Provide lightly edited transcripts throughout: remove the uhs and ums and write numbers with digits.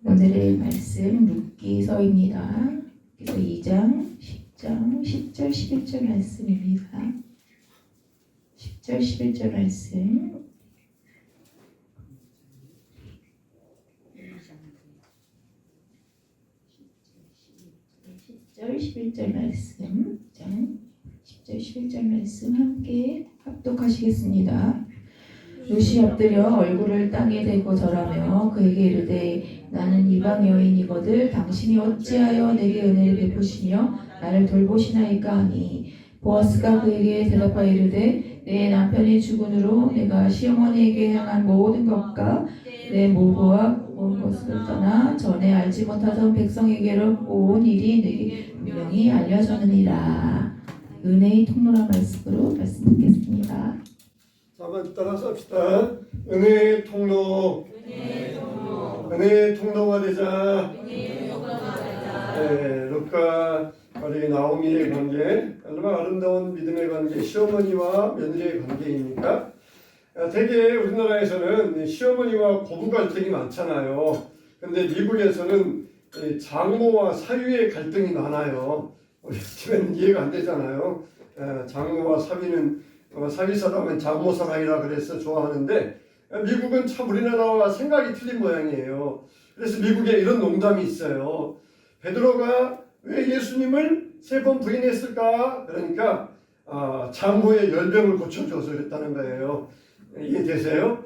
오늘의 말씀 룻기서입니다. 그래서 2장, 10장, 10절, 11절 말씀입니다. 10절, 11절 말씀. 10절, 11절 말씀. 10절, 11절 말씀 함께 합독하시겠습니다. 룻이 엎드려 얼굴을 땅에 대고 절하며 그에게 이르되 나는 이방 여인이거늘 당신이 어찌하여 내게 은혜를 베푸시며 나를 돌보시나이까 하니 보아스가 그에게 대답하여 이르되 내 남편이 죽은으로 내가 시어머니에게 향한 모든 것과 내 모부와 온 것을 떠나 전에 알지 못하던 백성에게로 온 일이 내게 분명히 알려졌느니라. 은혜의 통로란 말씀으로 말씀 듣겠습니다. 자, 한번 따라서 합시다. 은혜의 통로. 은혜의 통로가 되자. 네, 룻과 우리 나오미의 관계, 얼마나 아름다운 믿음의 관계, 시어머니와 며느리의 관계입니까? 되게 우리나라에서는 시어머니와 고부 갈등이 많잖아요. 근데 미국에서는 장모와 사위의 갈등이 많아요. 우리 집에는 이해가 안 되잖아요. 장모와 사위는 사위사람은 장모사랑이라 그래서 좋아하는데 미국은 참 우리나라와 생각이 틀린 모양이에요. 그래서 미국에 이런 농담이 있어요. 베드로가 왜 예수님을 3번 부인했을까? 그러니까 장모의 열병을 고쳐줘서 그랬다는 거예요. 이해되세요?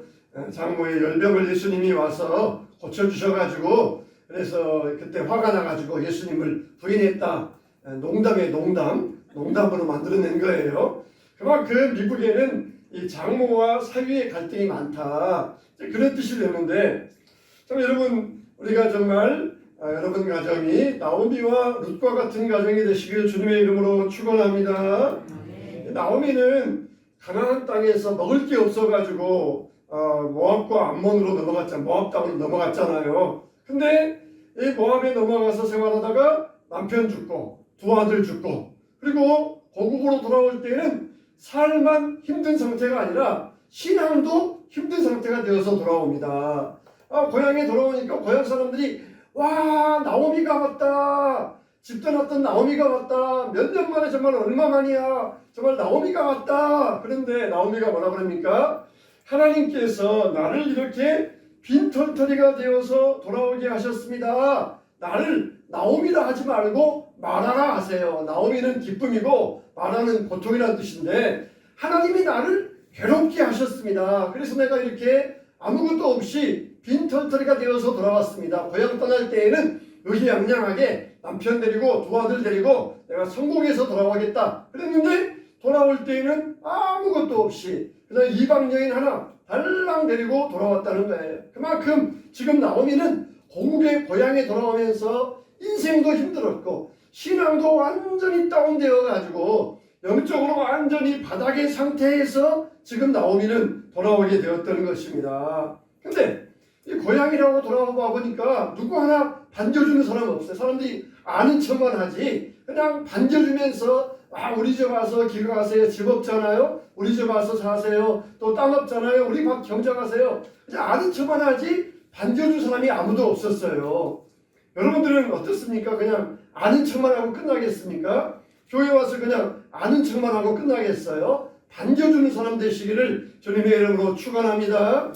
장모의 열병을 예수님이 와서 고쳐주셔가지고 그래서 그때 화가 나가지고 예수님을 부인했다. 농담의 농담으로 만들어낸 거예요. 그만큼 미국에는 이 장모와 사위의 갈등이 많다. 그런 뜻이 되는데, 참 여러분, 우리가 정말 여러분 가정이 나오미와 룻과 같은 가정이 되시길 주님의 이름으로 축원합니다. 나오미는 가나안 땅에서 먹을 게 없어가지고 모압과 암몬으로 모압 땅으로 넘어갔잖아요. 근데 이 모압에 넘어가서 생활하다가 남편 죽고 두 아들 죽고 그리고 고국으로 돌아올 때는 삶만 힘든 상태가 아니라 신앙도 힘든 상태가 되어서 돌아옵니다. 고향에 돌아오니까 고향 사람들이 와, 나오미가 왔다. 집 떠났던 나오미가 왔다. 몇 년 만에 정말 얼마만이야. 정말 나오미가 왔다. 그런데 나오미가 뭐라 그럽니까? 하나님께서 나를 이렇게 빈털터리가 되어서 돌아오게 하셨습니다. 나를 나오미라 하지 말고 마라라 하세요. 나오미는 기쁨이고 마라는 고통이라는 뜻인데 하나님이 나를 괴롭게 하셨습니다. 그래서 내가 이렇게 아무것도 없이 빈털터리가 되어서 돌아왔습니다. 고향 떠날 때에는 의기양양하게 남편 데리고 두 아들 데리고 내가 성공해서 돌아오겠다 그랬는데 돌아올 때에는 아무것도 없이 그냥 이방 여인 하나 달랑 데리고 돌아왔다는 거예요. 그만큼 지금 나오미는 고국의 고향에 돌아오면서 인생도 힘들었고 신앙도 완전히 다운되어 가지고 영적으로 완전히 바닥의 상태에서 지금 나오미는 돌아오게 되었다는 것입니다. 근데 이 고향이라고 돌아와 보니까 누구 하나 반겨주는 사람 없어요. 사람들이 아는 척만 하지 그냥 반겨주면서 우리 집 와서 기가하세요. 집 없잖아요. 우리 집 와서 사세요. 또 땅 없잖아요. 우리 밥 경작하세요. 그냥 아는 척만 하지 반겨줄 사람이 아무도 없었어요. 여러분들은 어떻습니까? 그냥 아는 척만 하고 끝나겠습니까? 교회 와서 그냥 아는 척만 하고 끝나겠어요? 반겨주는 사람 되시기를 주님의 이름으로 축원합니다.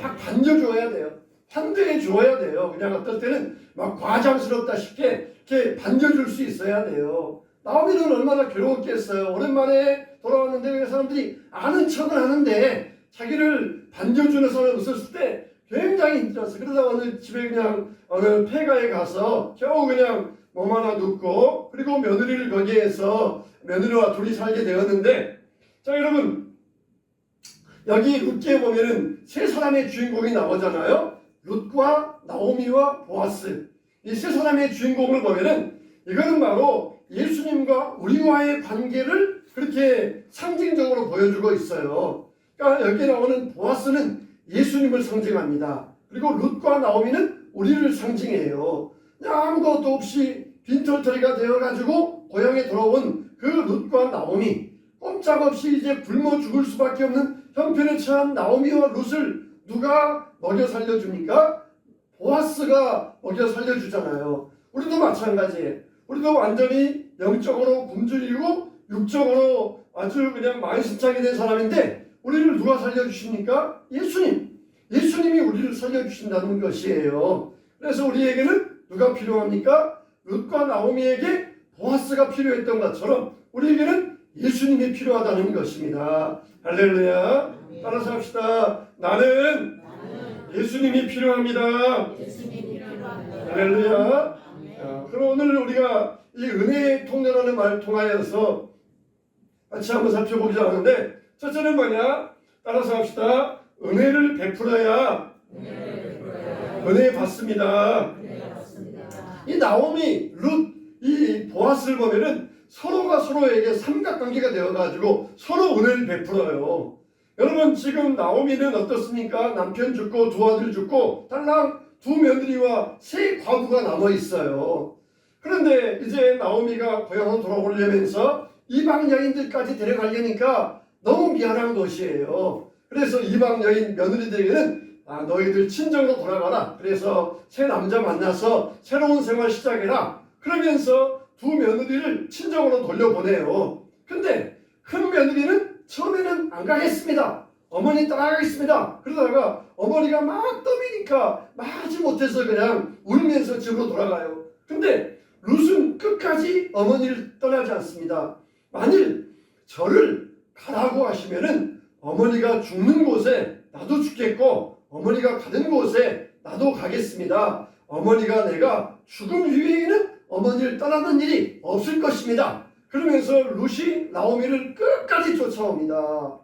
막 반겨줘야 돼요. 환대해 줘야 돼요. 그냥 어떨 때는 막 과장스럽다 싶게 이렇게 반겨줄 수 있어야 돼요. 나오미는 얼마나 괴로웠겠어요. 오랜만에 돌아왔는데 그 사람들이 아는 척을 하는데 자기를 반겨주는 사람이 없었을 때 굉장히 힘들었어요. 그러다 어느 집에 그냥 어느 폐가에 가서 겨우 그냥 몸 하나 눕고 그리고 며느리를 거기에서 며느리와 둘이 살게 되었는데 자 여러분 여기 룻기에 보면은 세 사람의 주인공이 나오잖아요. 룻과 나오미와 보아스 이 세 사람의 주인공을 보면은 이거는 바로 예수님과 우리와의 관계를 그렇게 상징적으로 보여주고 있어요. 그러니까 여기 나오는 보아스는 예수님을 상징합니다. 그리고 룻과 나오미는 우리를 상징해요. 아무것도 없이 빈털터리가 되어가지고 고향에 돌아온 그 룻과 나오미 꼼짝없이 이제 굶어 죽을 수밖에 없는 형편에 처한 나오미와 룻을 누가 먹여 살려줍니까? 보아스가 먹여 살려주잖아요. 우리도 마찬가지예요. 우리도 완전히 영적으로 굶주리고 육적으로 아주 그냥 만신창이 된 사람인데 우리를 누가 살려주십니까? 예수님. 예수님이 우리를 살려주신다는 것이에요. 그래서 우리에게는 누가 필요합니까? 룻과 나오미에게 보아스가 필요했던 것처럼 우리에게는 예수님이 필요하다는 것입니다. 할렐루야. 따라서 합시다. 나는 예수님이 필요합니다. 할렐루야. 그럼 오늘 우리가 이 은혜의 통로라는 말을 통하여서 같이 한번 살펴보자 하는데, 첫째는 뭐냐? 따라서 합시다. 은혜를 베풀어야 은혜 받습니다. 이 나오미, 룻, 이 보아스를 보면은 서로가 서로에게 삼각관계가 되어가지고 서로 은혜를 베풀어요. 여러분, 지금 나오미는 어떻습니까? 남편 죽고 두 아들 죽고 딸랑 두 며느리와 세 과부가 남아 있어요. 그런데 이제 나오미가 고향으로 돌아오려면서 이방 여인들까지 데려가려니까 너무 미안한 것이에요. 그래서 이방 여인 며느리들에게는 너희들 친정으로 돌아가라. 그래서 새 남자 만나서 새로운 생활 시작해라. 그러면서 두 며느리를 친정으로 돌려보내요. 근데 큰 며느리는 처음에는 안 가겠습니다. 어머니 따라가겠습니다. 그러다가 어머니가 막 떠미니까 하지 못해서 그냥 울면서 집으로 돌아가요. 근데 룻은 끝까지 어머니를 떠나지 않습니다. 만일 저를 가라고 하시면은 어머니가 죽는 곳에 나도 죽겠고 어머니가 가는 곳에 나도 가겠습니다. 어머니가 내가 죽음 이후에는 어머니를 떠나는 일이 없을 것입니다. 그러면서 룻이 나오미를 끝까지 쫓아옵니다.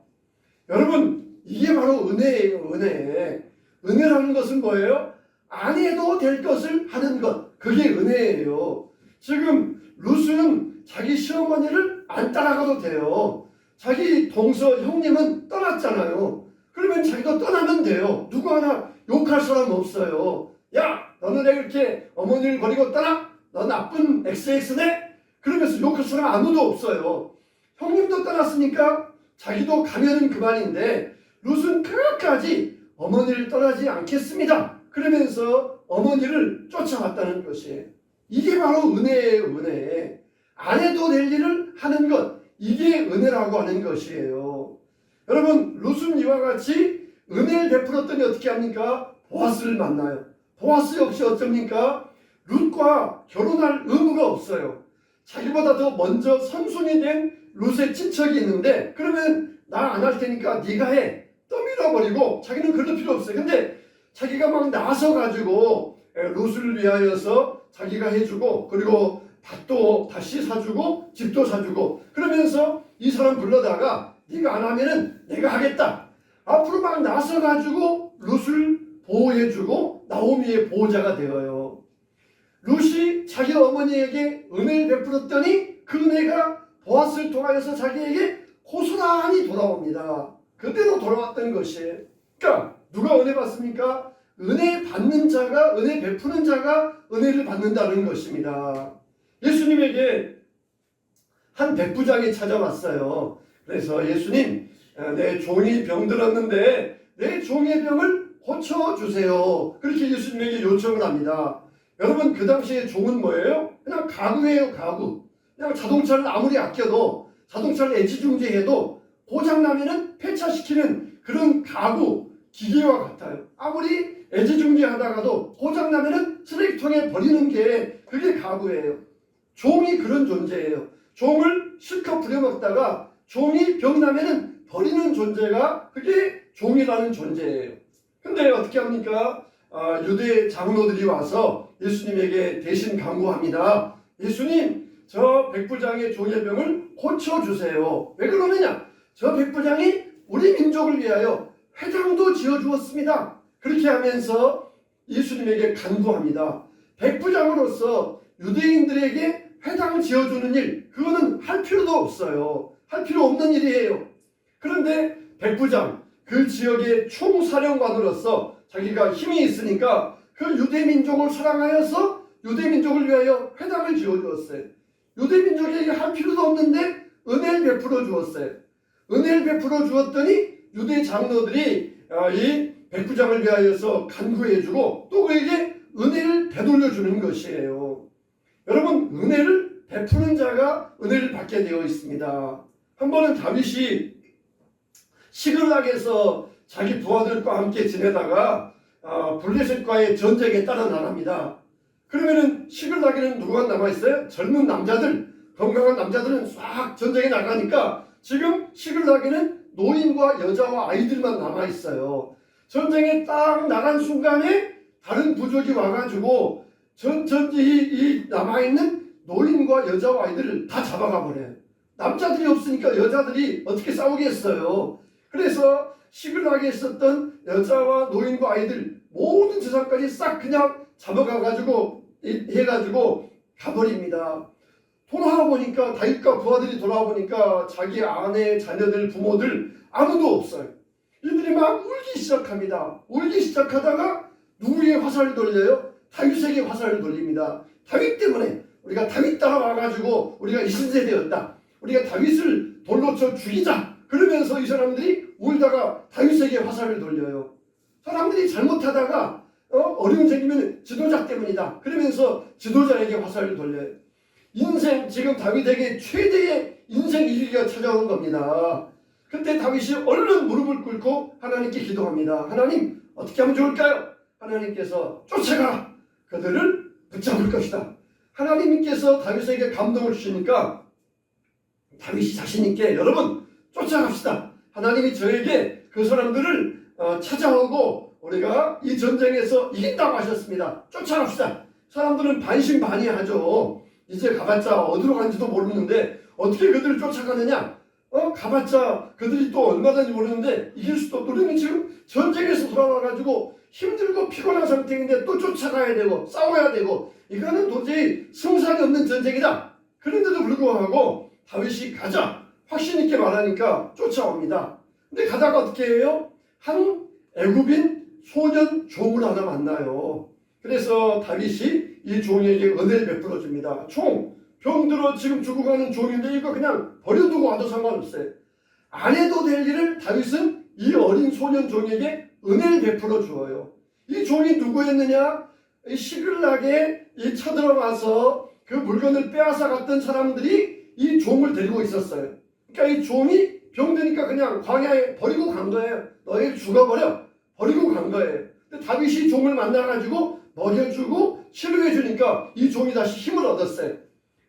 여러분, 이게 바로 은혜예요. 은혜. 은혜라는 것은 뭐예요? 안 해도 될 것을 하는 것. 그게 은혜예요. 지금 룻은 자기 시어머니를 안 따라가도 돼요. 자기 동서 형님은 떠났잖아요. 그러면 자기도 떠나면 돼요. 누구 하나 욕할 사람 없어요. 야, 너는 왜 이렇게 어머니를 버리고 떠나? 너 나쁜 XX네? 그러면서 욕할 사람 아무도 없어요. 형님도 떠났으니까 자기도 가면은 그만인데 룻은 끝까지 어머니를 떠나지 않겠습니다. 그러면서 어머니를 쫓아왔다는 것이에요. 이게 바로 은혜예요. 은혜. 안 해도 될 일을 하는 것. 이게 은혜라고 하는 것이에요. 여러분, 룻은 이와 같이 은혜를 베풀었더니 어떻게 합니까? 보아스를 만나요. 보아스 역시 어쩝니까? 룻과 결혼할 의무가 없어요. 자기보다 더 먼저 선순위 된 룻의 친척이 있는데 그러면 나 안 할 테니까 네가 해. 떠밀어버리고 자기는 그럴 필요 없어요. 근데 자기가 막 나서가지고 룻을 위하여서 자기가 해주고 그리고 밭도 다시 사주고 집도 사주고 그러면서 이 사람 불러다가 네가 안 하면은 내가 하겠다. 앞으로 막 나서가지고 룻을 보호해주고 나오미의 보호자가 되어요. 룻이 자기 어머니에게 은혜를 베풀었더니 그 은혜가 보아스를 통하여서 자기에게 고스란히 돌아옵니다. 그대로 돌아왔던 것이에요. 그러니까 누가 은혜 받습니까? 은혜 받는 자가, 은혜 베푸는 자가 은혜를 받는다는 것입니다. 예수님에게 한 백부장이 찾아왔어요. 그래서 예수님, 내 종이 병들었는데 내 종의 병을 고쳐주세요. 그렇게 예수님에게 요청을 합니다. 여러분, 그 당시에 종은 뭐예요? 그냥 가구예요. 가구. 그냥 자동차를 아무리 아껴도 자동차를 애지중지해도 고장나면은 폐차시키는 그런 가구, 기계와 같아요. 아무리 애지중지하다가도 고장나면은 쓰레기통에 버리는 게 그게 가구예요. 종이 그런 존재예요. 종을 실컷 부려먹다가 종이 병나면은 버리는 존재가 그게 종이라는 존재예요. 근데 어떻게 합니까? 유대 장로들이 와서 예수님에게 대신 간구합니다. 예수님, 저 백부장의 종의 병을 고쳐주세요. 왜 그러느냐? 저 백부장이 우리 민족을 위하여 회당도 지어주었습니다. 그렇게 하면서 예수님에게 간구합니다. 백부장으로서 유대인들에게 회당 지어주는 일, 그거는 할 필요도 없어요. 할 필요 없는 일이에요. 그런데 백부장, 그 지역의 총사령관으로서 자기가 힘이 있으니까 그 유대민족을 사랑하여서 유대민족을 위하여 회당을 지어주었어요. 유대민족에게 할 필요도 없는데 은혜를 베풀어 주었어요. 은혜를 베풀어 주었더니 유대 장로들이 이 백부장을 위하여서 간구해주고 또 그에게 은혜를 되돌려주는 것이에요. 여러분, 은혜를 베푸는 자가 은혜를 받게 되어 있습니다. 한 번은 다윗이 시글락에서 자기 부하들과 함께 지내다가 블레셋과의 전쟁에 따라 나갑니다. 그러면은 시글락에는 누가 남아있어요? 젊은 남자들, 건강한 남자들은 싹 전쟁에 나가니까 지금 시글락에는 노인과 여자와 아이들만 남아있어요. 전쟁에 딱 나간 순간에 다른 부족이 와가지고 이 남아있는 노인과 여자와 아이들을 다 잡아가 버려요. 남자들이 없으니까 여자들이 어떻게 싸우겠어요. 그래서 시글락에 있었던 여자와 노인과 아이들 모든 재산까지 싹 그냥 잡아가가지고 해가지고 가버립니다. 돌아와 보니까 다윗과 부하들이 돌아와 보니까 자기 아내, 자녀들, 부모들 아무도 없어요. 이들이 막 울기 시작합니다. 울기 시작하다가 누구에게 화살을 돌려요? 다윗에게 화살을 돌립니다. 다윗 때문에 우리가 다윗 따라와가지고 우리가 이 신세대였다. 우리가 다윗을 돌로 쳐 죽이자. 그러면서 이 사람들이 울다가 다윗에게 화살을 돌려요. 사람들이 잘못하다가 어려움 생기면 지도자 때문이다. 그러면서 지도자에게 화살을 돌려요. 인생 지금 다윗에게 최대의 인생 위기가 찾아오는 겁니다. 그때 다윗이 얼른 무릎을 꿇고 하나님께 기도합니다. 하나님, 어떻게 하면 좋을까요? 하나님께서 쫓아가 그들을 붙잡을 것이다. 하나님께서 다윗에게 감동을 주시니까 다윗이 자신 있게 여러분 쫓아갑시다. 하나님이 저에게 그 사람들을 찾아오고 우리가 이 전쟁에서 이긴다고 하셨습니다. 쫓아갑시다. 사람들은 반신반의하죠. 이제 가봤자 어디로 간지도 모르는데 어떻게 그들을 쫓아가느냐? 가봤자 그들이 또 얼마든지 모르는데 이길 수도 없고 우리는 지금 전쟁에서 돌아와가지고 힘들고 피곤한 상태인데 또 쫓아가야 되고 싸워야 되고 이거는 도저히 승산이 없는 전쟁이다. 그런데도 불구하고 다윗이 가자 확신 있게 말하니까 쫓아옵니다. 근데 가다가 어떻게 해요? 한 애굽인 소년 종을 하나 만나요. 그래서 다윗이 이 종에게 은혜를 베풀어 줍니다. 종, 병들어 지금 죽어가는 종인데 이거 그냥 버려두고 와도 상관없어요. 안 해도 될 일을 다윗은 이 어린 소년 종에게 은혜를 베풀어 주어요. 이 종이 누구였느냐? 이 시글락에 쳐들어가서 그 물건을 빼앗아 갔던 사람들이 이 종을 데리고 있었어요. 그러니까 이 종이 병드니까 그냥 광야에 버리고 간 거예요. 너희 죽어버려. 버리고 간 거예요. 근데 다윗이 종을 만나가지고 먹여주고 치료해주니까 이 종이 다시 힘을 얻었어요.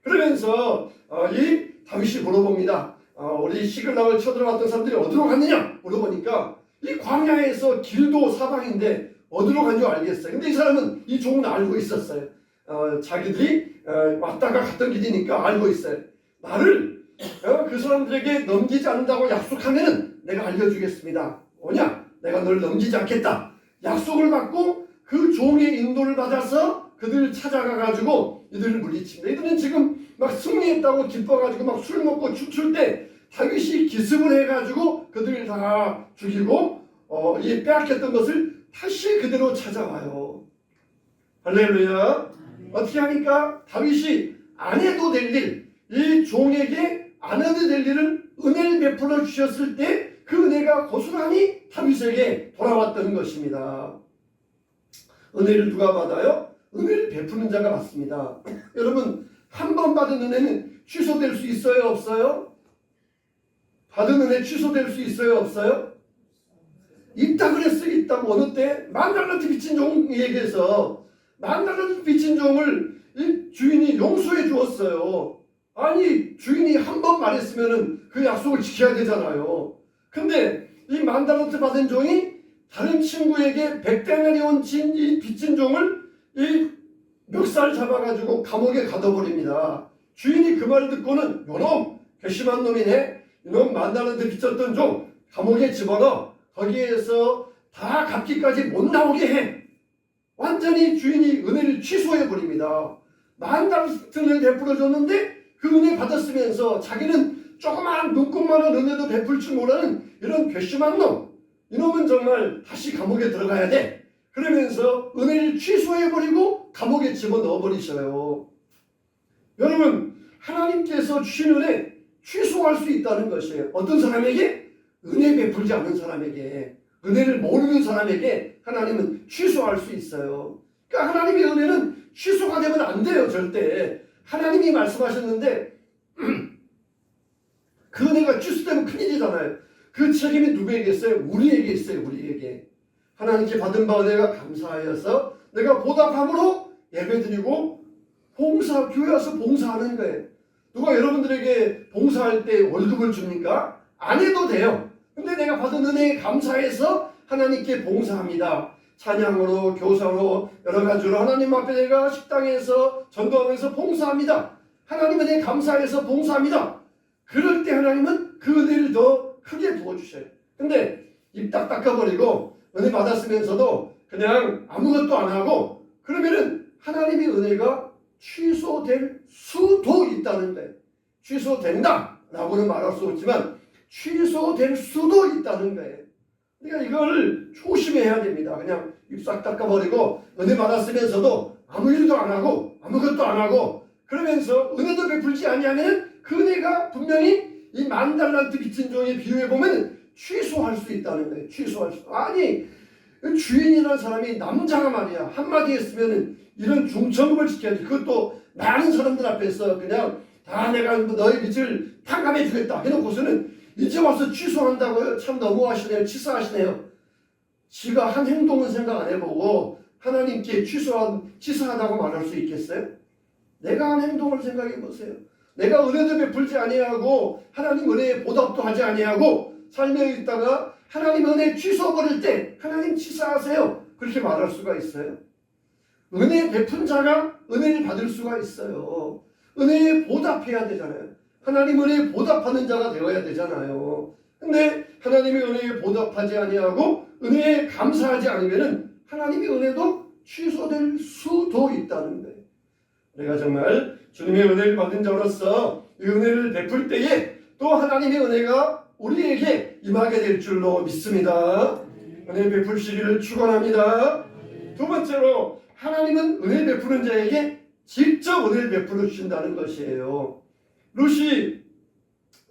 그러면서 이 다윗이 물어봅니다. 우리 시글락을 쳐들어갔던 사람들이 어디로 갔느냐 물어보니까 이 광야에서 길도 사방인데 어디로 간 줄 알겠어요. 근데 이 사람은 이 종은 알고 있었어요. 자기들이 왔다가 갔던 길이니까 알고 있어요. 나를 그 사람들에게 넘기지 않는다고 약속하면은 내가 알려주겠습니다. 뭐냐? 내가 널 넘기지 않겠다. 약속을 받고 그 종의 인도를 받아서 그들을 찾아가가지고 이들을 물리칩니다. 이들은 지금 막 승리했다고 기뻐가지고 막 술 먹고 춤출 때 다윗이 기습을 해가지고 그들을 다 죽이고 이 빼앗겼던 것을 다시 그대로 찾아와요. 할렐루야. 어떻게 하니까 다윗이 안 해도 될 일, 이 종에게 안 해도 될 일을 은혜를 베풀어 주셨을 때 그 은혜가 고스란히 다윗에게 돌아왔던 것입니다. 은혜를 누가 받아요? 은혜를 베푸는 자가 받습니다. 여러분, 한 번 받은 은혜는 취소될 수 있어요? 없어요? 받은 은혜 취소될 수 있어요? 없어요? 있다 그랬어요. 있다고. 어느 때 만달란트 빚진 종에게서 만달란트 빚진 종을 이 주인이 용서해 주었어요. 아니, 주인이 한 번 말했으면 그 약속을 지켜야 되잖아요. 근데 이 만달란트 받은 종이 다른 친구에게 100데나리 온 이 빚진 종을 이 멱살 잡아가지고 감옥에 가둬버립니다. 주인이 그 말을 듣고는 요놈 괘씸한 놈이네. 이놈 만달란트 빚졌던 종 감옥에 집어넣어 거기에서 다 갚기까지 못 나오게 해. 완전히 주인이 은혜를 취소해버립니다. 만달란트를 베풀어줬는데 그 은혜 받았으면서 자기는 조그마한 눈꽃만한 은혜도 베풀 줄 모르는 이런 괘씸한 놈, 이놈은 정말 다시 감옥에 들어가야 돼. 그러면서 은혜를 취소해버리고 감옥에 집어넣어버리셔요. 여러분, 하나님께서 주신 은혜 취소할 수 있다는 것이에요. 어떤 사람에게? 은혜 베풀지 않은 사람에게. 은혜를 모르는 사람에게 하나님은 취소할 수 있어요. 그러니까 하나님의 은혜는 취소가 되면 안 돼요. 절대. 하나님이 말씀하셨는데 그 은혜가 취소되면 큰일이잖아요. 그 책임이 누구에게 있어요? 우리에게 있어요. 우리에게. 하나님께 받은 바 은혜가 감사하여서 내가 보답함으로 예배드리고 교회 와서 봉사하는 거예요. 누가 여러분들에게 봉사할 때 월급을 줍니까? 안 해도 돼요. 근데 내가 받은 은혜에 감사해서 하나님께 봉사합니다. 찬양으로, 교사로, 여러 가지로 하나님 앞에 내가 식당에서 전도하면서 봉사합니다. 하나님 은혜에 감사해서 봉사합니다. 그럴 때 하나님은 그 은혜를 더 크게 부어주셔요. 근데 입 딱 닦아버리고 은혜 받았으면서도 그냥 아무것도 안 하고 그러면은 하나님의 은혜가 취소될 수도 있다는 거예요. 취소된다 라고는 말할 수 없지만 취소될 수도 있다는 거예요. 그러니까 이걸 조심해야 됩니다. 그냥 입 싹 닦아버리고 은혜 받았으면서도 아무 일도 안 하고 아무것도 안 하고 그러면서 은혜도 베풀지 아니하면 그 은혜가 분명히 이 10,000달란트 빚진 종의 비유에 보면 취소할 수 있다는 거예요. 취소할 수. 아니 주인이라는 사람이 남자가 말이야 한마디 했으면 이런 중천금을 지켜야지. 그것도 많은 사람들 앞에서 그냥 다 내가 너의 빚을 탕감해 주겠다 해놓고서는 이제 와서 취소한다고요? 참 너무하시네요. 치사하시네요. 지가 한 행동은 생각 안 해보고 하나님께 치사하다고 말할 수 있겠어요? 내가 한 행동을 생각해 보세요. 내가 은혜도 베풀지 아니하고 하나님 은혜에 보답도 하지 아니하고 삶에 있다가 하나님 은혜 취소버릴 때 하나님 치사하세요. 그렇게 말할 수가 있어요? 은혜 베푼 자가 은혜를 받을 수가 있어요. 은혜에 보답해야 되잖아요. 하나님 은혜에 보답하는 자가 되어야 되잖아요. 근데 하나님의 은혜에 보답하지 아니하고 은혜에 감사하지 않으면 하나님의 은혜도 취소될 수도 있다는 거예요. 내가 정말 주님의 은혜를 받은 자로서 이 은혜를 베풀 때에 또 하나님의 은혜가 우리에게 임하게 될 줄로 믿습니다. 은혜 베풀시기를 축원합니다. 두 번째로 하나님은 은혜 베푸는 자에게 직접 은혜를 베풀어 주신다는 것이에요. 룻이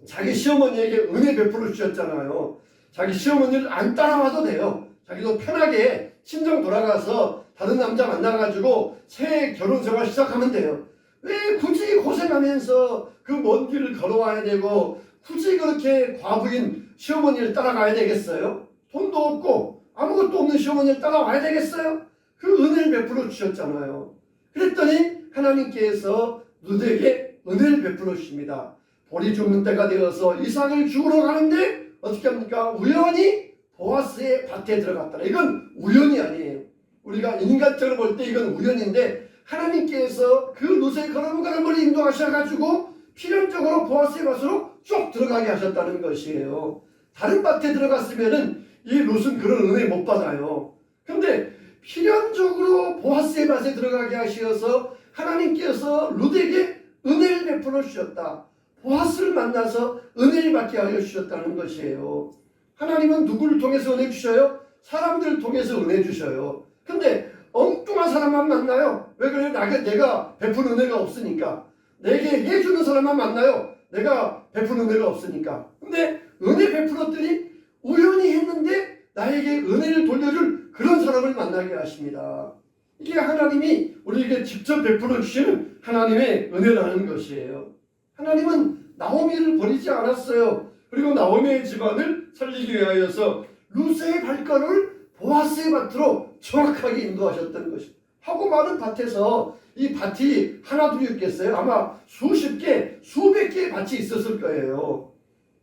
자기 시어머니에게 은혜 베풀어 주셨잖아요. 자기 시어머니를 안 따라와도 돼요. 자기도 편하게 친정 돌아가서 다른 남자 만나가지고 새 결혼 생활 시작하면 돼요. 왜 굳이 고생하면서 그 먼 길을 걸어와야 되고 굳이 그렇게 과부인 시어머니를 따라가야 되겠어요? 돈도 없고 아무것도 없는 시어머니를 따라와야 되겠어요? 그 은혜를 베풀어 주셨잖아요. 그랬더니 하나님께서 룻에게 은혜를 베풀어 주십니다. 볼이 죽는 때가 되어서 이삭을 죽으러 가는데 어떻게 합니까? 우연히 보아스의 밭에 들어갔다. 이건 우연이 아니에요. 우리가 인간적으로 볼 때 이건 우연인데 하나님께서 그 룻의 걸음을 인도하셔가지고 필연적으로 보아스의 밭으로 쭉 들어가게 하셨다는 것이에요. 다른 밭에 들어갔으면은 이 룻은 그런 은혜 못 받아요. 근데 필연적으로 보아스의 밭에 들어가게 하셔서 하나님께서 룻에게 은혜를 베풀어 주셨다. 보아스를 만나서 은혜를 받게 하여 주셨다는 것이에요. 하나님은 누구를 통해서 은혜 주셔요? 사람들을 통해서 은혜 주셔요. 근데 엉뚱한 사람만 만나요. 왜 그래요? 내가 베푸는 은혜가 없으니까. 내게 해주는 사람만 만나요. 내가 베푸는 은혜가 없으니까. 근데 은혜 베풀었더니 우연히 했는데 나에게 은혜를 돌려줄 그런 사람을 만나게 하십니다. 이게 하나님이 우리에게 직접 베풀어 주시는 하나님의 은혜라는 것이에요. 하나님은 나오미를 버리지 않았어요. 그리고 나오미의 집안을 살리기 위하여서 룻의 발걸음을 보아스의 밭으로 정확하게 인도하셨던 것입니다. 하고 많은 밭에서 이 밭이 하나 둘이었겠어요? 아마 수십 개, 수백 개의 밭이 있었을 거예요.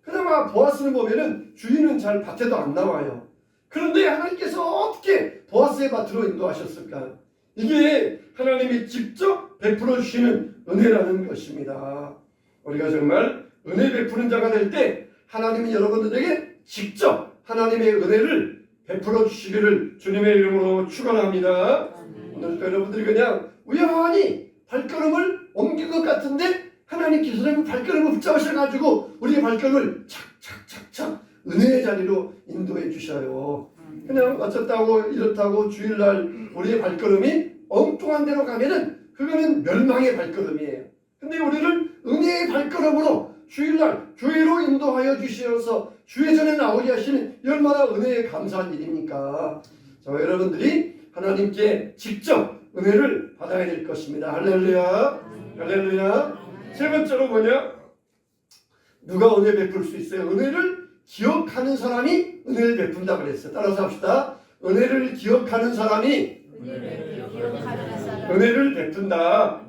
그나마 보아스는 보면은 주인은 잘 밭에도 안 나와요. 그런데 하나님께서 어떻게 보아스의 밭으로 인도하셨을까요? 이게 하나님이 직접 베풀어 주시는 은혜라는 것입니다. 우리가 정말 은혜 베푸는 자가 될 때 하나님은 여러분들에게 직접 하나님의 은혜를 베풀어 주시기를 주님의 이름으로 축원합니다. 오늘도 여러분들이 그냥 우연히 발걸음을 옮긴 것 같은데 하나님께서 발걸음을 붙잡으셔가지고 우리의 발걸음을 착착착착 은혜의 자리로 인도해 주셔요. 그냥 어쩌다고 이렇다고 주일날 우리의 발걸음이 엉뚱한 데로 가면은 그거는 멸망의 발걸음이에요. 근데 우리를 은혜의 발걸음으로 주일날 교회로 인도하여 주시어서 주의 전에 나오게 하시는 얼마나 은혜에 감사한 일입니까? 저와 여러분들이 하나님께 직접 은혜를 받아야 될 것입니다. 할렐루야. 할렐루야. 세 번째로 뭐냐? 누가 은혜 베풀 수 있어요? 은혜를 기억하는 사람이 은혜를 베푼다 그랬어요. 따라서 합시다. 은혜를 기억하는 사람이 은혜를 베푼다.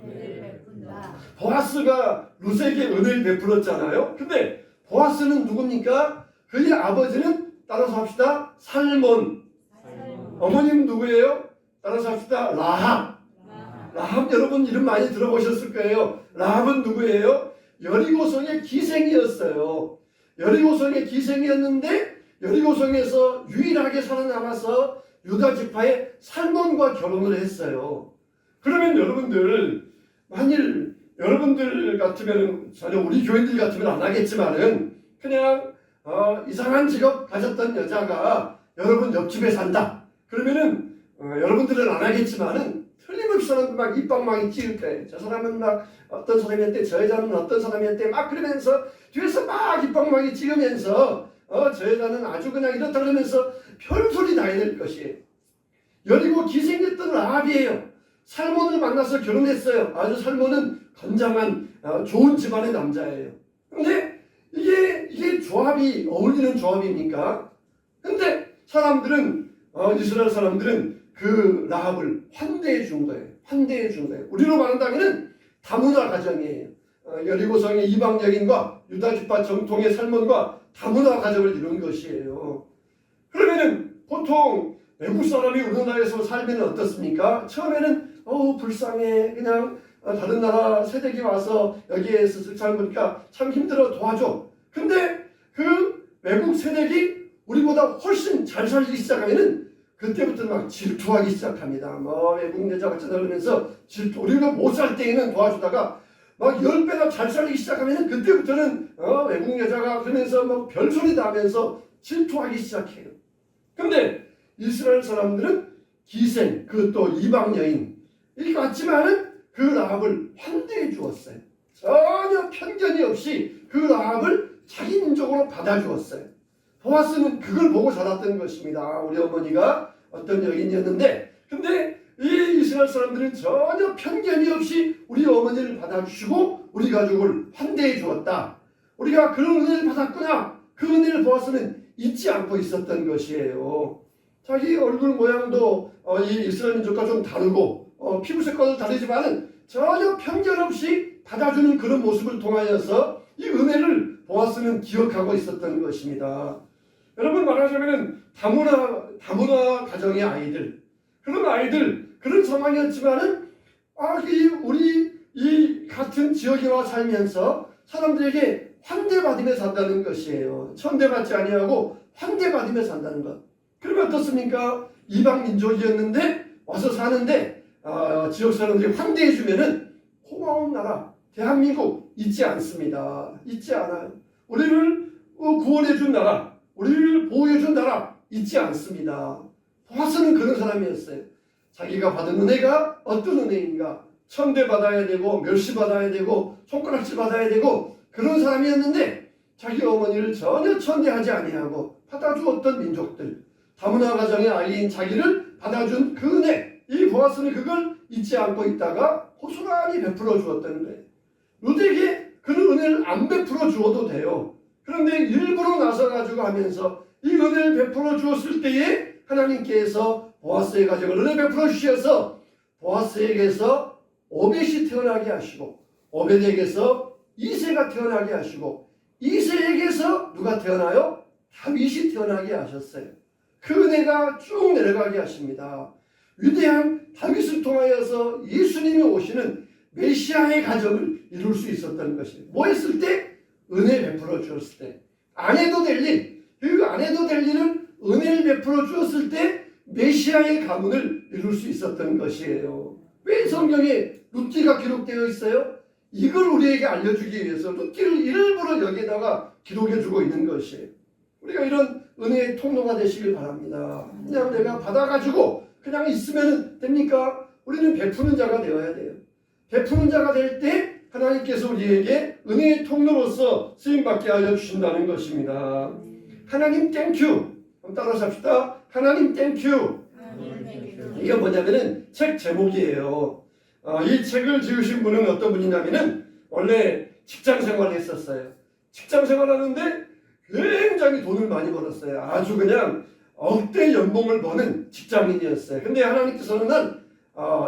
보아스가 룻에게 은혜를 베풀었잖아요. 근데 보아스는 누굽니까? 그의 아버지는 따라서 합시다. 살몬. 어머님 누구예요? 따라서 합시다. 라합. 라합 여러분 이름 많이 들어보셨을 거예요. 라합은 누구예요? 여리고성의 기생이었어요. 여리고성의 기생이었는데 여리고성에서 유일하게 살아남아서 유다 지파의 살몬과 결혼을 했어요. 그러면 여러분들 만일 여러분들 같으면 전혀 우리 교인들 같으면 안 하겠지만은 그냥 이상한 직업 가졌던 여자가 여러분 옆집에 산다. 그러면은 여러분들은 안 하겠지만은 틀림없이 사람들 막 입방망이 찍을 거예요. 저 사람은 막 어떤 사람이었대, 저 여자는 어떤 사람이었대 막 그러면서 뒤에서 막 입방망이 찍으면서 저 여자는 아주 그냥 이렇다 그러면서 별소리 나야 될 것이에요. 여리고 기생했던 라합이에요. 살몬을 만나서 결혼했어요. 아주 살몬은 건장한 좋은 집안의 남자예요. 근데 이게 조합이 어울리는 조합입니까? 근데 사람들은 이스라엘 사람들은 그 라합을 환대해 준 거예요. 환대해 준 거예요. 우리로 말한다면은 다문화 가정이에요. 여리고성의 이방 여인과 유다 지파 정통의 살몬과 다문화 가정을 이룬 것이에요. 그러면은 보통 외국 사람이 우리나라에서 살면 어떻습니까? 처음에는 불쌍해. 그냥 다른 나라 세댁이 와서 여기에서 살보니까 참 힘들어 도와줘. 근데 그 외국 세댁이 우리보다 훨씬 잘 살기 시작하면은 그때부터 막 질투하기 시작합니다. 외국 여자가 쳐다보면서 질투. 우리가 못 살 때에는 도와주다가 막 10배나 잘 살기 시작하면은 그때부터는 외국 여자가 그러면서 막 별소리도 하면서 질투하기 시작해요. 근데 이스라엘 사람들은 기생, 그것도 이방 여인 이렇게 왔지만은 그 라합을 환대해 주었어요. 전혀 편견이 없이 그 라합을 자기 민족으로 받아주었어요. 보아스는 그걸 보고 자랐던 것입니다. 우리 어머니가 어떤 여인이었는데 근데 이 이스라엘 사람들은 전혀 편견이 없이 우리 어머니를 받아주시고 우리 가족을 환대해 주었다. 우리가 그런 은혜를 받았구나. 그 은혜를 보아스는 잊지 않고 있었던 것이에요. 자기 얼굴 모양도 이 이스라엘 민족과 좀 다르고 피부 색깔도 다르지만은 전혀 편견 없이 받아주는 그런 모습을 통하여서 이 은혜를 보아스는 기억하고 있었던 것입니다. 여러분 말하자면은 다문화 가정의 아이들 그런 아이들 그런 상황이었지만은 우리 이 같은 지역에 와 살면서 사람들에게 환대받으며 산다는 것이에요. 천대받지 아니하고 환대받으며 산다는 것. 그러면 어떻습니까? 이방 민족이었는데 와서 사는데 지역 사람들이 환대해 주면은 고마운 나라 대한민국 잊지 않습니다. 잊지 않아요. 우리를 구원해 준 나라, 우리를 보호해 준 나라 잊지 않습니다. 보아스는 그런 사람이었어요. 자기가 받은 은혜가 어떤 은혜인가? 천대받아야 되고 멸시받아야 되고 손가락질 받아야 되고 그런 사람이었는데 자기 어머니를 전혀 천대하지 아니하고 받아주었던 민족들 다문화 가정의 아이인 자기를 받아준 그 은혜 이 보아스는 그걸 잊지 않고 있다가 고스란히 베풀어 주었다는 거예요. 룻에게 그런 은혜를 안 베풀어 주어도 돼요. 그런데 일부러 나서가지고 하면서 이 은혜를 베풀어 주었을 때에 하나님께서 보아스의 가정을 은혜 베풀어 주셔서 보아스에게서 오벳이 태어나게 하시고 오벳에게서 이새가 태어나게 하시고 이새에게서 누가 태어나요? 다윗이 태어나게 하셨어요. 그 은혜가 쭉 내려가게 하십니다. 위대한 다윗을 통하여서 예수님이 오시는 메시아의 가정을 이룰 수 있었다는 것이에요. 뭐 했을 때? 은혜 베풀어 주었을 때. 안 해도 될 일, 그리고 안 해도 될 일을 은혜를 베풀어 주었을 때 메시아의 가문을 이룰 수 있었던 것이에요. 왜 성경에 룻기가 기록되어 있어요? 이걸 우리에게 알려주기 위해서 룻기를 일부러 여기에다가 기록해주고 있는 것이에요. 우리가 이런 은혜의 통로가 되시길 바랍니다. 그냥 내가 받아가지고 그냥 있으면 됩니까? 우리는 베푸는 자가 되어야 돼요. 베푸는 자가 될 때 하나님께서 우리에게 은혜의 통로로서 쓰임받게 하여 주신다는 것입니다. 하나님 땡큐. 한번 따라서 합시다. 하나님 땡큐. 이게 뭐냐면은 책 제목이에요. 이 책을 지으신 분은 어떤 분이냐면은 원래 직장 생활을 했었어요. 직장 생활하는데 굉장히 돈을 많이 벌었어요. 아주 그냥 억대 연봉을 버는 직장인이었어요. 근데 하나님께서는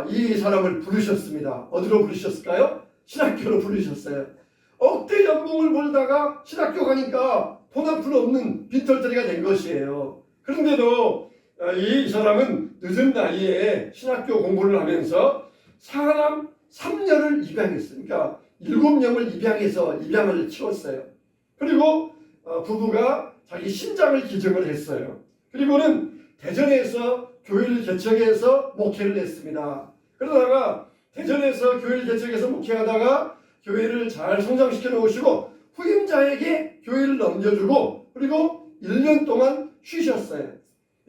이 사람을 부르셨습니다. 어디로 부르셨을까요? 신학교로 부르셨어요. 억대 연봉을 벌다가 신학교 가니까 돈 한 푼 없는 빈털터리가 된 것이에요. 그런데도 이 사람은 늦은 나이에 신학교 공부를 하면서 사람 3년을 입양했어요. 그러니까 7명을 입양을 치웠어요. 그리고 부부가 자기 신장을 기증을 했어요. 그리고는 대전에서 교회를 개척해서 목회를 했습니다. 그러다가 대전에서 교회를 개척해서 목회하다가 교회를 잘 성장시켜 놓으시고 후임자에게 교회를 넘겨주고 그리고 1년 동안 쉬셨어요.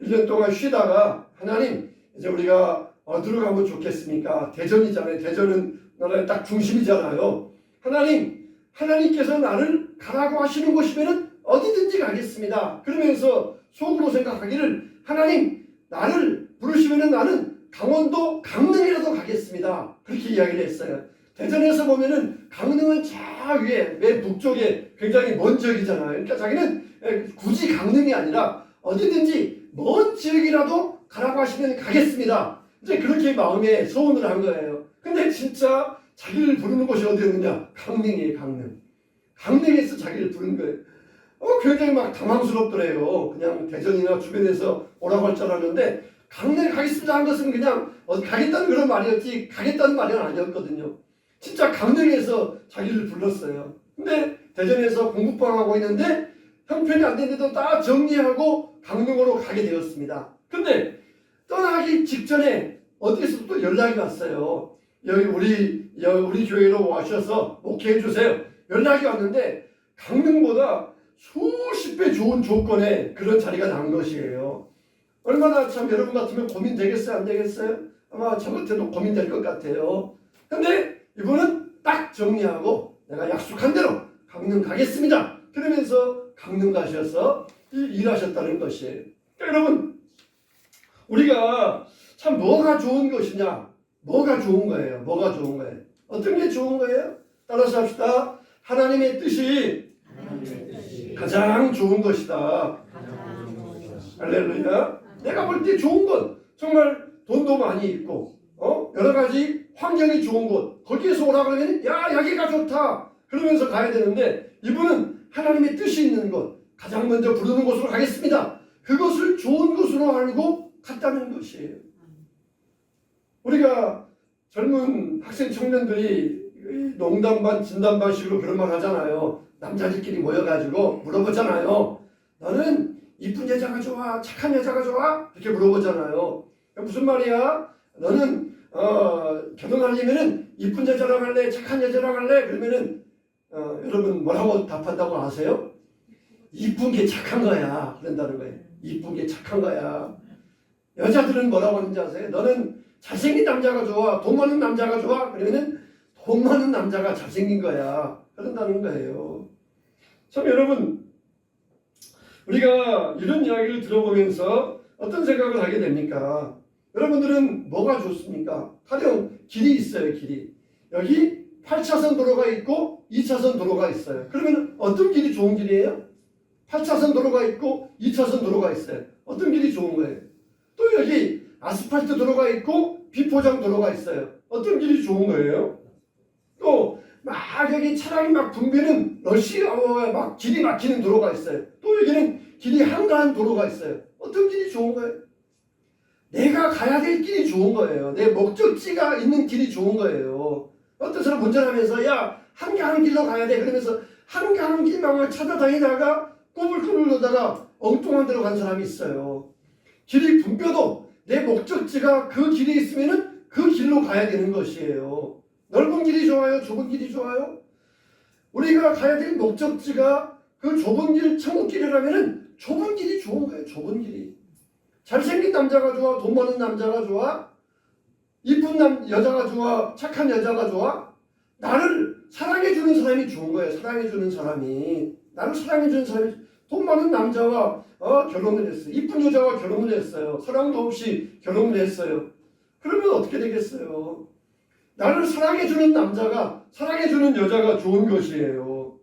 1년 동안 쉬다가 하나님 이제 우리가 어디로 가면 좋겠습니까? 대전이잖아요. 대전은 나라의 딱 중심이잖아요. 하나님께서 나를 가라고 하시는 곳이면 어디든지 가겠습니다. 그러면서 속으로 생각하기를 하나님 나를 부르시면 나는 강원도 강릉이라도 가겠습니다. 그렇게 이야기를 했어요. 대전에서 보면은 강릉은 저 위에 맨 북쪽에 굉장히 먼 지역이잖아요. 그러니까 자기는 굳이 강릉이 아니라 어디든지 먼 지역이라도 가라고 하시면 가겠습니다. 이제 그렇게 마음에 소원을 한 거예요. 근데 진짜 자기를 부르는 곳이 어디였느냐? 강릉이에요, 강릉. 강릉에서 자기를 부른 거예요. 굉장히 막 당황스럽더래요. 그냥 대전이나 주변에서 오라고 할 줄 알았는데 강릉에 가겠습니다 한 것은 그냥 어디 가겠다는 그런 말이었지 가겠다는 말은 아니었거든요. 진짜 강릉에서 자기를 불렀어요. 근데 대전에서 공부방하고 있는데 형편이 안 되는데도 다 정리하고 강릉으로 가게 되었습니다. 근데 떠나기 직전에 어디에서 또 연락이 왔어요. 여기 우리 교회로 와셔서 목회해 주세요. 연락이 왔는데 강릉보다 수십 배 좋은 조건에 그런 자리가 난 것이에요. 얼마나 참 여러분 같으면 고민되겠어요? 안 되겠어요? 아마 저 같아도 고민될 것 같아요. 근데 이분은 딱 정리하고 내가 약속한 대로 강릉 가겠습니다. 그러면서 강릉 가셔서 일하셨다는 것이에요. 그러니까 여러분 우리가 참 뭐가 좋은 것이냐? 뭐가 좋은 거예요? 뭐가 좋은 거예요? 어떤 게 좋은 거예요? 따라서 합시다. 하나님의 뜻이 가장 좋은 것이다. 할렐루야. 내가 볼 때 좋은 것, 정말 돈도 많이 있고, 여러 가지 환경이 좋은 곳, 거기에서 오라 그러면, 야, 여기가 좋다. 그러면서 가야 되는데, 이분은 하나님의 뜻이 있는 곳, 가장 먼저 부르는 곳으로 가겠습니다. 그것을 좋은 것으로 알고 갔다는 것이에요. 우리가 젊은 학생 청년들이 농담 반, 진담 반식으로 그런 말 하잖아요. 남자들끼리 모여가지고 물어보잖아요. 너는 이쁜 여자가 좋아? 착한 여자가 좋아? 이렇게 물어보잖아요. 무슨 말이야? 너는 결혼하려면은 이쁜 여자랑 할래? 착한 여자랑 할래? 그러면은 여러분 뭐라고 답한다고 아세요? 이쁜 게 착한 거야. 그런다는 거예요. 이쁜 게 착한 거야. 여자들은 뭐라고 하는지 아세요? 너는 잘생긴 남자가 좋아? 돈 많은 남자가 좋아? 그러면은 돈 많은 남자가 잘생긴 거야. 그런다는 거예요. 참 여러분 우리가 이런 이야기를 들어보면서 어떤 생각을 하게 됩니까? 여러분들은 뭐가 좋습니까? 가령 길이 있어요. 길이. 여기 8차선 도로가 있고 2차선 도로가 있어요. 그러면 어떤 길이 좋은 길이에요? 8차선 도로가 있고 2차선 도로가 있어요. 어떤 길이 좋은 거예요? 또 여기 아스팔트 도로가 있고 비포장 도로가 있어요. 어떤 길이 좋은 거예요? 또 막 여기 차량이 막 붐비는 러시아어에 막 길이 막히는 도로가 있어요. 또 여기는 길이 한가한 도로가 있어요. 어떤 길이 좋은 거예요? 내가 가야 될 길이 좋은 거예요. 내 목적지가 있는 길이 좋은 거예요. 어떤 사람 운전하면서 야 한가한 길로 가야 돼 그러면서 한가한 길만 찾아다니다가 꾸물꾸물 놀다가 엉뚱한 데로 간 사람이 있어요. 길이 붐벼도 내 목적지가 그 길에 있으면은 그 길로 가야 되는 것이에요. 넓은 길이 좋아요? 좁은 길이 좋아요? 우리가 가야 될 목적지가 그 좁은 길, 천국길이라면은 좁은 길이 좋은 거예요. 좁은 길이. 잘생긴 남자가 좋아? 돈 많은 남자가 좋아? 이쁜 여자가 좋아? 착한 여자가 좋아? 나를 사랑해주는 사람이 좋은 거예요. 사랑해주는 사람이. 나를 사랑해주는 사람이. 돈 많은 남자와 결혼을 했어요. 이쁜 여자와 결혼을 했어요. 사랑도 없이 결혼을 했어요. 그러면 어떻게 되겠어요? 나를 사랑해주는 남자가, 사랑해주는 여자가 좋은 것이에요.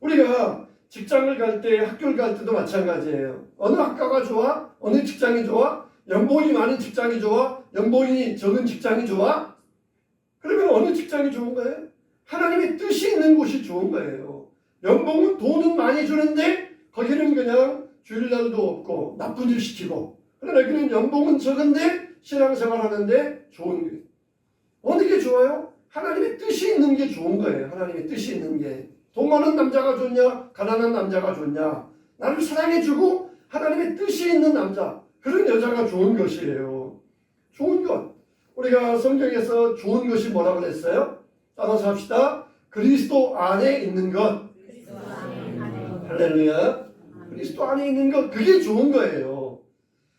우리가 직장을 갈 때, 학교를 갈 때도 마찬가지예요. 어느 학과가 좋아? 어느 직장이 좋아? 연봉이 많은 직장이 좋아? 연봉이 적은 직장이 좋아? 그러면 어느 직장이 좋은 거예요? 하나님의 뜻이 있는 곳이 좋은 거예요. 연봉은 돈은 많이 주는데 거기는 그냥 주일날도 없고 나쁜 일 시키고, 그러나 여기는 연봉은 적은데 신앙생활 하는데 좋은 거예요. 어느 게 좋아요? 하나님의 뜻이 있는 게 좋은 거예요. 하나님의 뜻이 있는 게. 돈 많은 남자가 좋냐? 가난한 남자가 좋냐? 나를 사랑해주고 하나님의 뜻이 있는 남자, 그런 여자가 좋은 것이에요. 좋은 것. 우리가 성경에서 좋은 것이 뭐라고 그랬어요? 따라서 합시다. 그리스도 안에 있는 것. 할렐루야. 그리스도 안에 있는 것, 그게 좋은 거예요.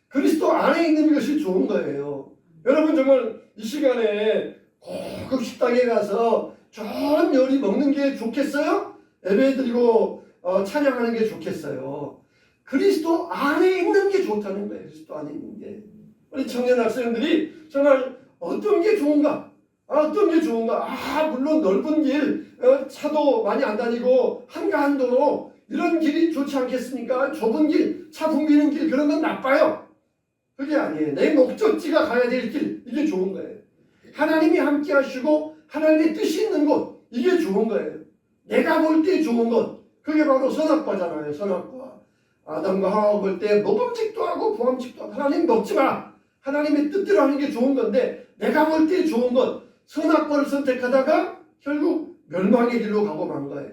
그리스도 안에 있는 것이 좋은 거예요. 여러분 정말 이 시간에 고급 식당에 가서 좋은 요리 먹는 게 좋겠어요? 예배 드리고 찬양하는 게 좋겠어요? 그리스도 안에 있는 게 좋다는 거예요. 그리스도 안에 있는 게. 우리 청년 학생들이 정말 어떤 게 좋은가? 어떤 게 좋은가? 물론 넓은 길, 차도 많이 안 다니고 한가한도로 이런 길이 좋지 않겠습니까? 좁은 길, 차 붐비는 길, 그런 건 나빠요. 그게 아니에요. 내 목적지가 가야 될 길, 이게 좋은 거예요. 하나님이 함께 하시고 하나님의 뜻이 있는 곳, 이게 좋은 거예요. 내가 볼 때 좋은 것, 그게 바로 선악과잖아요. 선악과. 아담과 하와가 볼 때 먹음직도 하고 보암직도 하고, 하나님 먹지 마. 하나님의 뜻대로 하는 게 좋은 건데 내가 볼 때 좋은 것, 선악과를 선택하다가 결국 멸망의 길로 가고 만 거예요.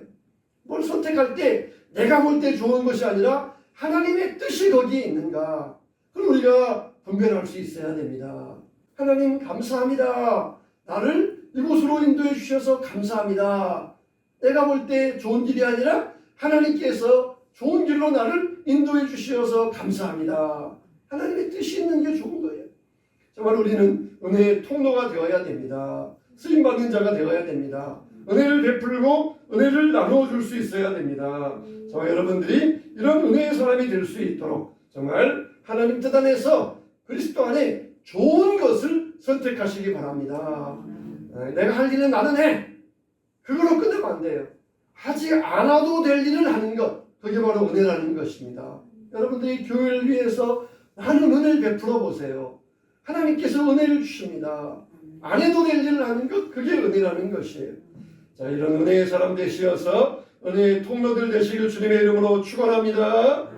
뭘 선택할 때 내가 볼 때 좋은 것이 아니라 하나님의 뜻이 거기에 있는가, 그럼 우리가 분별할 수 있어야 됩니다. 하나님 감사합니다. 나를 이곳으로 인도해 주셔서 감사합니다. 내가 볼 때 좋은 길이 아니라 하나님께서 좋은 길로 나를 인도해 주셔서 감사합니다. 하나님의 뜻이 있는 게 좋은 거예요. 정말 우리는 은혜의 통로가 되어야 됩니다. 쓰임받는 자가 되어야 됩니다. 은혜를 베풀고 은혜를 나누어 줄 수 있어야 됩니다. 저와 여러분들이 이런 은혜의 사람이 될 수 있도록 정말 하나님 뜻 안에서 그리스도 안에 좋은 것을 선택하시기 바랍니다. 내가 할 일은 나는 해. 그걸로 끝내면 안 돼요. 하지 않아도 될 일을 하는 것, 그게 바로 은혜라는 것입니다. 여러분들이 교회를 위해서 많은 은혜를 베풀어 보세요. 하나님께서 은혜를 주십니다. 안 해도 될 일을 하는 것, 그게 은혜라는 것이에요. 자, 이런 은혜의 사람 되시어서 은혜의 통로들 되시길 주님의 이름으로 축원합니다.